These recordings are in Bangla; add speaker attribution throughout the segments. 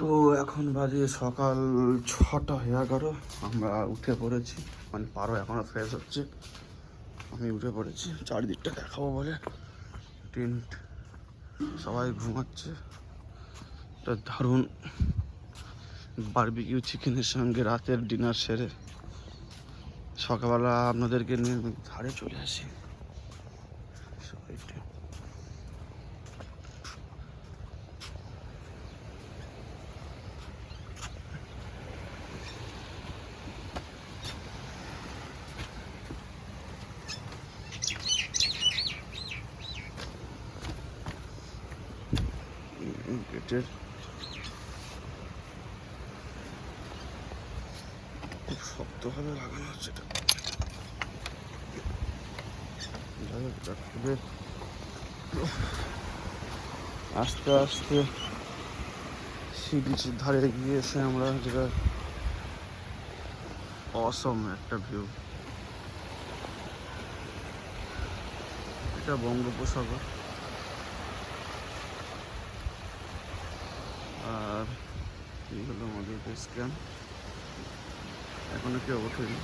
Speaker 1: তো এখন বাজে সকাল 6:11। আমরা উঠে পড়েছি, মানে পারো এখনও ফ্রেশ হচ্ছে, আমি উঠে পড়েছি চারিদিকটা দেখাবো বলে। টেন্ট সবাই ঘুমাচ্ছে। একটা দারুণ বারবিকিউ চিকেনের সঙ্গে রাতের ডিনার সেরে সকালবেলা আপনাদেরকে নিয়ে ধারে চলে আসি। গেটের খুব শক্তভাবে লাগানো হচ্ছে এটা। আস্তে আস্তে সি বিচের ধারে গিয়েছে আমরা, যেটা অসম একটা ভিউ। এটা বঙ্গোপসাগর, আর এই হলো আমাদের বেস ক্যাম্প। এখনো কেউ ওঠেনি।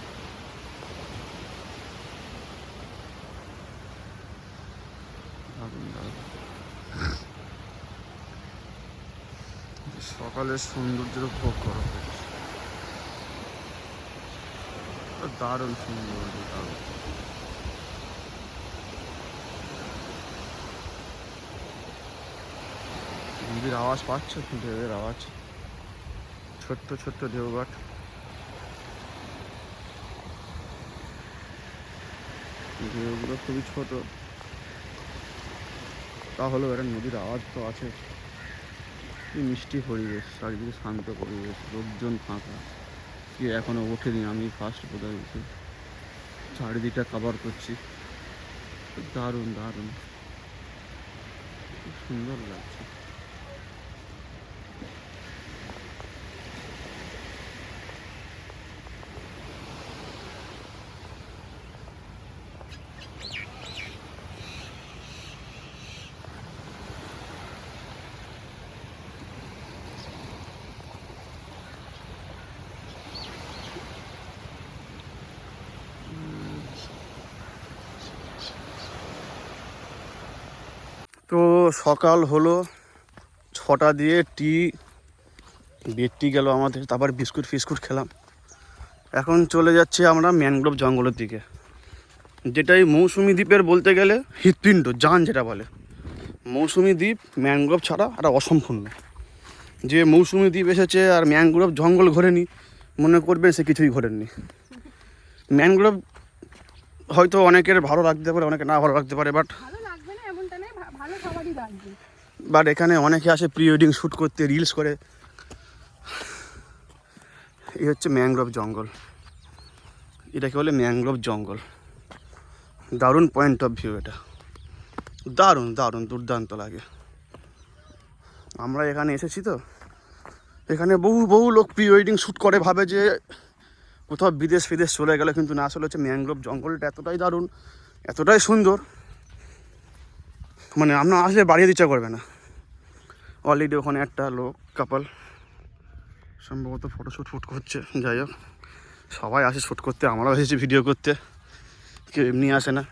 Speaker 1: সকালের সৌন্দর্যের উপভোগ করা দারুণ সুন্দর, দারুণ। নদীর আওয়াজ পাচ্ছ? ঢেউয়ের আওয়াজ, ছোট্ট ছোট্ট ঢেউঘাট। ঢেউগুলো খুবই ছোট, তাহলেও এটা নদীর আওয়াজ তো আছে। কি মিষ্টি পরিবেশ, চারিদিকে শান্ত পরিবেশ, লোকজন ফাঁকা। কি এখনো ওঠেনি, আমি ফার্স্ট বোধহয় উঠি, চারিদিকটা কভার করছি। দারুণ দারুণ, খুব সুন্দর লাগছে। তো সকাল হলো 6টা দিয়ে বেডটি গেল আমাদের, তারপর বিস্কুট ফিস্কুট খেলাম। এখন চলে যাচ্ছি আমরা ম্যানগ্রোভ জঙ্গলের দিকে, যেটাই মৌসুমী দ্বীপের বলতে গেলে হৃৎপিণ্ড, জান যেটা বলে। মৌসুমী দ্বীপ ম্যানগ্রোভ ছাড়া একটা অসম্পূর্ণ। যে মৌসুমী দ্বীপ এসেছে আর ম্যানগ্রোভ জঙ্গল ঘোরেনি, মনে করবেন সে কিছুই ঘোরেননি। ম্যানগ্রোভ হয়তো অনেকের ভালো লাগতে পারে, অনেকে না ভালো লাগতে পারে, বাট এখানে অনেকে আসে প্রি ওয়েডিং শ্যুট করতে, রিলস করে। এই হচ্ছে ম্যানগ্রোভ জঙ্গল, এটাকে বলে ম্যানগ্রোভ জঙ্গল। দারুণ পয়েন্ট অফ ভিউ এটা, দারুণ দারুণ দুর্দান্ত লাগে। আমরা এখানে এসেছি তো, এখানে বহু বহু লোক প্রি ওয়েডিং শ্যুট করে, ভাবে যে কোথাও বিদেশ ফিদেশ চলে গেলে, কিন্তু না, আসলে হচ্ছে ম্যানগ্রোভ জঙ্গলটা এতটাই দারুণ, এতটাই সুন্দর, মানে আপনার আসলে বাড়িয়ে দিতে করবে না। অলরেডি ওখানে একটা লোক কাপল সম্ভবত ফটোশ্যুট করছে। যাই হোক, সবাই আসে শ্যুট করতে, আমরাও এসেছি ভিডিও করতে, কেউ এমনি আসে না।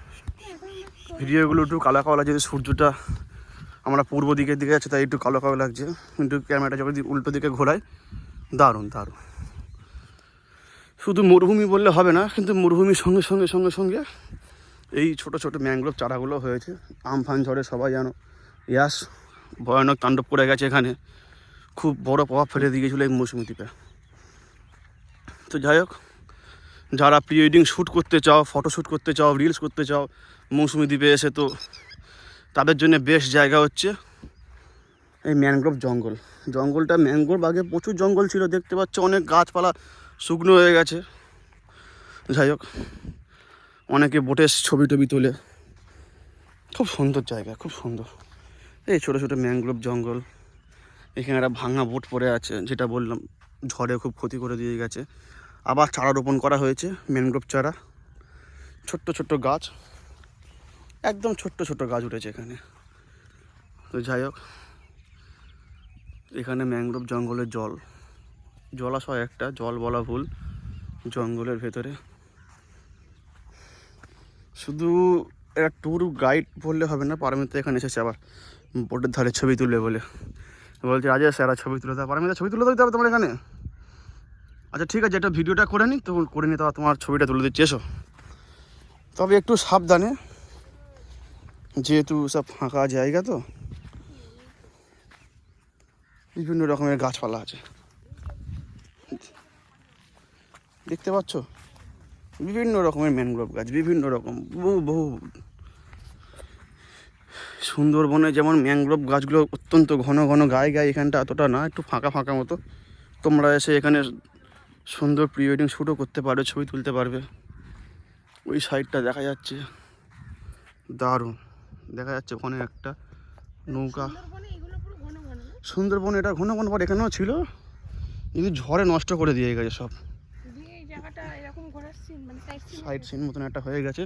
Speaker 1: ভিডিওগুলো একটু কালো কালো লাগছে, সূর্যটা আমরা পূর্ব দিকের দিকে আছে তাই একটু কালো কালো লাগছে, কিন্তু ক্যামেরাটা যখন উল্টো দিকে ঘোরায় দারুণ দারুণ। শুধু মরুভূমি বললে হবে না, কিন্তু মরুভূমির সঙ্গে সঙ্গে সঙ্গে সঙ্গে এই ছোট ছোট ম্যানগ্রোভ চারাগুলো হয়েছে। আমফান ঝড়ে সবাই জানো ইয়াস ভয়ানক তাণ্ডব করে গেছে, এখানে খুব বড় প্রভাব ফেলে দিয়ে গেছিলো এই মৌসুমী দ্বীপে। তো যাই হোক, যারা প্রি ওয়েডিং শ্যুট করতে চাও, ফটোশ্যুট করতে চাও, রিলস করতে চাও মৌসুমী দ্বীপে এসে, তো তাদের জন্য বেস্ট জায়গা হচ্ছে এই ম্যানগ্রোভ জঙ্গল। জঙ্গলটা ম্যানগ্রোভ, আগে প্রচুর জঙ্গল ছিল, দেখতে পাচ্ছ অনেক গাছপালা শুকনো হয়ে গেছে। যাই হোক, অনেকে বোটের ছবি টবি তোলে, খুব সুন্দর জায়গা, খুব সুন্দর। এই ছোটো ছোটো ম্যানগ্রোভ জঙ্গল, এখানে একটা ভাঙা বোট পড়ে আছে, যেটা বললাম ঝড়ে খুব ক্ষতি করে দিয়ে গেছে। আবার চারা রোপণ করা হয়েছে, ম্যানগ্রোভ চারা, ছোট্ট ছোট্ট গাছ, একদম ছোট্ট ছোট্ট গাছ উঠেছে এখানে। তো যাই হোক, এখানে ম্যানগ্রোভ জঙ্গলের জলাশয় একটা, জল বলা ভুল, জঙ্গলের ভেতরে। শুধু একটা ট্যুর গাইড বললে হবে না, পারমিতা এখানে এসেছে আবার বোটের ধারে ছবি তুলবে বলে। বলছে রাজেশ স্যারা ছবি তুলে দাও, পারমিতা ছবি তুলে দিতে হবে তোমার এখানে। আচ্ছা ঠিক আছে, এটা ভিডিওটা করে নিই তো, করে নিই, তোমার ছবিটা তুলে দিচ্ছি, এসো। তবে একটু সাবধানে, যেহেতু সব ফাঁকা জায়গা তো, বিভিন্ন রকমের গাছপালা আছে দেখতে পাচ্ছ, বিভিন্ন রকমের ম্যানগ্রোভ গাছ, বিভিন্ন রকম, বহু সুন্দরবনে যেমন ম্যানগ্রোভ গাছগুলো অত্যন্ত ঘন ঘন গায়ে গায়ে, এখানটা এতটা না, একটু ফাঁকা ফাঁকা মতো। তোমরা এসে এখানে সুন্দর প্রি ওয়েডিং শ্যুটও করতে পারবে, ছবি তুলতে পারবে। ওই সাইডটা দেখা যাচ্ছে, দারুণ দেখা যাচ্ছে, ওখানে একটা নৌকা। সুন্দরবনে এটা ঘন ঘন, পর এখানেও ছিল, কিন্তু ঝড়ে নষ্ট করে দিয়ে গেছে সব। সাইড সিন মতন একটা হয়ে গেছে,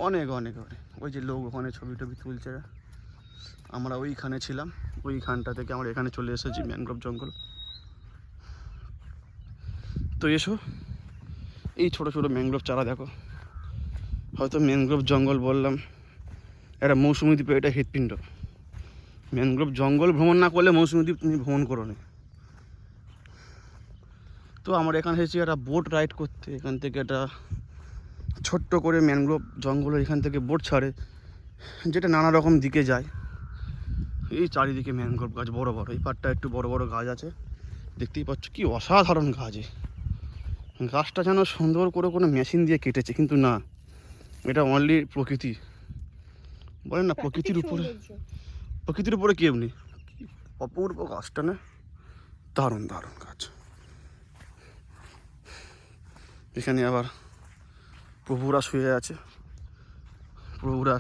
Speaker 1: অনেক অনেক অনেক। ওই যে লোক ওখানে ছবি টবি তুলছে, আমরা ওইখানে ছিলাম, ওইখানটা থেকে আমরা এখানে চলে এসেছি ম্যানগ্রোভ জঙ্গল। তো এসো, এই ছোট ছোট ম্যানগ্রোভ চারা দেখো। হয়তো ম্যানগ্রোভ জঙ্গল বললাম, একটা মৌসুমী দ্বীপে এটা হৃৎপিণ্ড। ম্যানগ্রোভ জঙ্গল ভ্রমণ না করলে মৌসুমী দ্বীপ তুমি ভ্রমণ করো নি। তো আমরা এখানে এসেছি একটা বোট রাইড করতে। এখান থেকে একটা ছোট্ট করে ম্যানগ্রোভ জঙ্গলের এখান থেকে বোট ছাড়ে, যেটা নানা রকম দিকে যায়। এই চারিদিকে ম্যানগ্রোভ গাছ বড় বড়, এই পাটটা একটু বড় বড় গাছ আছে, দেখতেই পাচ্ছ কি অসাধারণ গাছ। গাছটা যেন সুন্দর করে কোনো মেশিন দিয়ে কেটেছে, কিন্তু না, এটা অনলি প্রকৃতি। বলেন না প্রকৃতির উপরে কেউ নেই। অপূর্ব গাছটা না, দারুণ দারুণ গাছ। এখানে আবার প্রভুরা শুয়ে আছে, প্রভুরা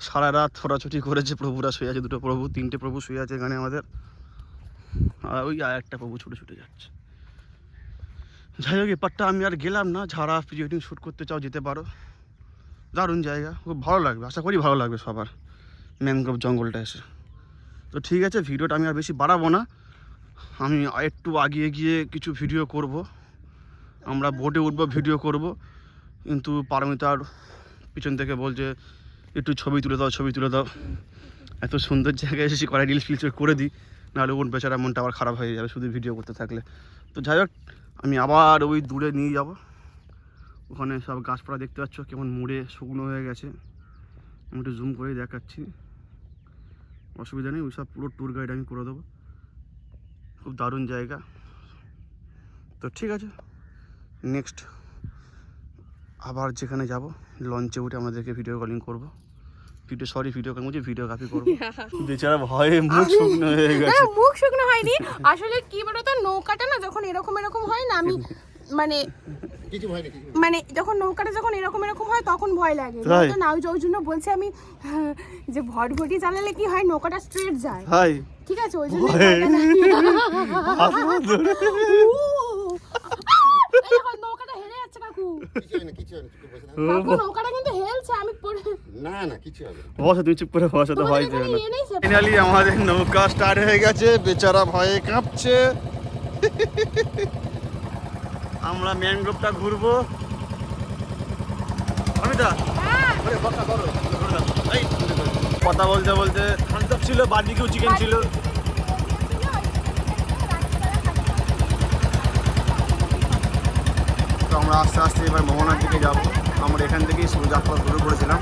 Speaker 1: সারা রাত ছোটাছুটি করেছে, প্রভুরা শুয়ে আছে, দুটো প্রভু, তিনটে প্রভু শুয়ে আছে এখানে আমাদের। আর ওই একটা প্রভু ছুটে ছুটে যাচ্ছে। যাই হোক, এপারটা আমি আর গেলাম না, যারা প্রি ওয়েডিং শ্যুট করতে চাও যেতে পারো, দারুণ জায়গা, খুব ভালো লাগবে, আশা করি ভালো লাগবে সবার ম্যানগ্রোভ জঙ্গলটা এসে। তো ঠিক আছে, ভিডিওটা আমি আর বেশি বাড়াবো না, আমি একটু আগিয়ে গিয়ে কিছু ভিডিও করব, আমরা বোটে উঠবো, ভিডিও করব। কিন্তু পারমিতার পিছন থেকে বলছে একটু ছবি তুলে দাও, এত সুন্দর জায়গায় এসেছি, কড়াই রিলস ফিলস করে দিই, নাহলে ওর বেচারা মনটা আবার খারাপ হয়ে যাবে শুধু ভিডিও করতে থাকলে। তো যাই হোক, আমি আবার ওই দূরে নিয়ে যাব, ওখানে সব গাছপালা দেখতে পাচ্ছ কেমন মুড়ে শুকনো হয়ে গেছে, আমি একটু জুম করেই দেখাচ্ছি, অসুবিধা নেই, ওই সব পুরো ট্যুর গাইড আমি করে দেবো। খুব দারুণ জায়গা। তো ঠিক আছে, নেক্সট আবার যেখানে যাব লঞ্চে উঠে আমাদেরকে ভিডিও কলিং করবো, ভিডিও কপি করবো। বেচারা ভয়ে মুখ শুকনো হয়ে গেছে।
Speaker 2: মুখ শুকনো হয়নি, আসলে কি বলতো, নৌকাটা না যখন এরকম হয় না, আমি মানে যখন নৌকাটা যখন এরকম হয় তখন ভয় লাগে না, ওই জন্য বলছি আমি যে ভটভটি চালালে কি হয়, নৌকাটা স্ট্রেট যায়, ঠিক আছে, ওই জন্য নৌকাটা হেলে যাচ্ছে কাকু, নৌকাটা কিন্তু হেলছে, আমি
Speaker 3: না কিছু হবে না,
Speaker 1: বসে তুই চুপ করে বসে, তো ভয় পেও না। ফাইনালি আমাদের নৌকা স্টার্ট হয়ে গেছে, বেচারা ভয়ে কাঁপছে। আমরা ম্যানগ্রোভটা ঘুরবো। কথা বলতে বলতে থামস ছিল, বারবিকিউ চিকেন ছিল। তো আমরা আস্তে আস্তে এবার মোহনার দিকে যাবো। আমরা এখান থেকেই যাত্রা শুরু করেছিলাম,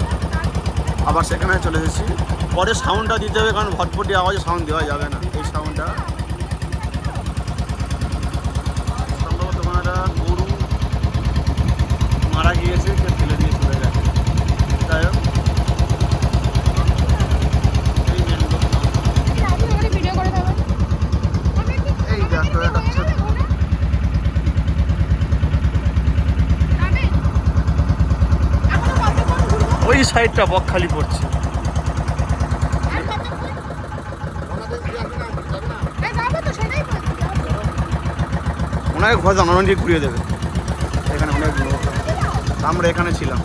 Speaker 1: আবার সেখানে চলে এসেছি। পরে সাউন্ডটা দিতে হবে, কারণ ভটভটি আওয়াজে সাউন্ড দেওয়া যাবে না, এই সাউন্ডটা সম্ভবত ওনারা গরু মারা গিয়েছে, ফেলে দিয়ে চলে গেছে। যাই হোক, এই দেখো একটা ওই সাইডটা বকখালি পড়ছে, ওনাকে ঘর জানানো দিয়ে ঘুরিয়ে দেবে। এখানে অনেক লোক, আমরা এখানে ছিলাম।